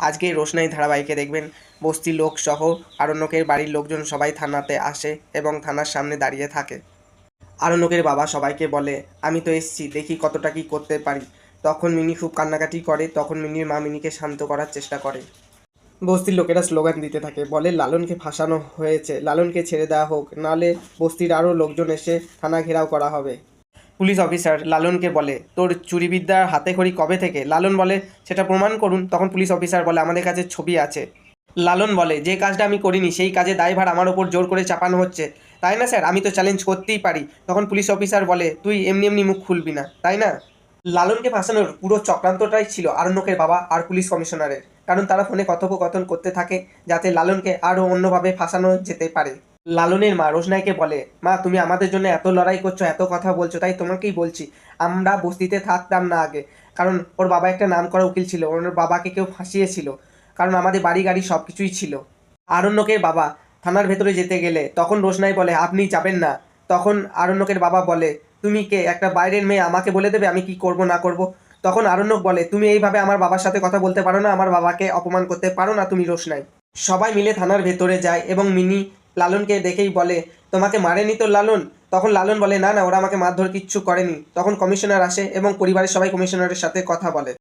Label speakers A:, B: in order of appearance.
A: আজকে রোশনাই ধারাবাহিকে দেখবেন বস্তির লোক সহ আরণ্যকের বাড়ির লোকজন সবাই থানাতে আসে এবং থানার সামনে দাঁড়িয়ে থাকে। আরণ্যকের বাবা সবাইকে বলে, আমি তো এসছি, দেখি কতটা কী করতে পারি। তখন মিনি খুব কান্নাকাটি করে। তখন মিনির মা মিনিকে শান্ত করার চেষ্টা করে। বস্তির লোকেরা স্লোগান দিতে থাকে, বলে লালনকে ফাঁসানো হয়েছে, লালনকে ছেড়ে দেওয়া হোক, নাহলে বস্তির আরও লোকজন এসে থানা ঘেরাও করা হবে। পুলিশ অফিসার লালনকে বলে, তোর চুরিবিদ্যার হাতেখড়ি কবে থেকে? লালন বলে, সেটা প্রমাণ করুন। তখন পুলিশ অফিসার বলে, আমাদের কাছে ছবি আছে। লালন বলে, যে কাজটা আমি করিনি সেই কাজে দায়ভার আমার ওপর জোর করে চাপানো হচ্ছে, তাই না স্যার? আমি তো চ্যালেঞ্জ করতেই পারি। তখন পুলিশ অফিসার বলে, তুই এমনি এমনি মুখ খুলবি না, তাই না? লালনকে ফাঁসানোর পুরো চক্রান্তটাই ছিল আরণ্যকের বাবা আর পুলিশ কমিশনারের, কারণ তারা ফোনে কথোপকথন করতে থাকে যাতে লালনকে আরও অন্যভাবে ফাঁসানো যেতে পারে। লালনের মা রোশনাইকে বলে, মা তুমি আমাদের জন্য এত লড়াই করছো, এত কথা বলছো, তাই তোমাকেই বলছি, আমরা বস্তিতে থাকতাম না আগে, কারণ ওর বাবা একটা নামকরা উকিল ছিল, ওর বাবাকে কেউ ফাঁসিয়েছিল, কারণ আমাদের বাড়ি গাড়ি সব কিছুই ছিল। আরণ্যকের বাবা থানার ভেতরে যেতে গেলে তখন রোশনাই বলে, আপনি যাবেন না। তখন আরণ্যকের বাবা বলে, তুমি কে? একটা বাইরের মেয়ে আমাকে বলে দেবে আমি কি করব না করব? তখন আরণ্যক বলে, তুমি এইভাবে আমার বাবার সাথে কথা বলতে পারো না, আমার বাবাকে অপমান করতে পারো না তুমি রোশনাই। সবাই মিলে থানার ভেতরে যায় এবং মিনি লালনকে দেখেই বলে, তোমাকে মারেনি তো লালন? তখন লালন বলে, না না, ওরা আমাকে মারধর কিচ্ছু করেনি। তখন কমিশনার আসে এবং পরিবারের সবাই কমিশনারের সাথে কথা বলে।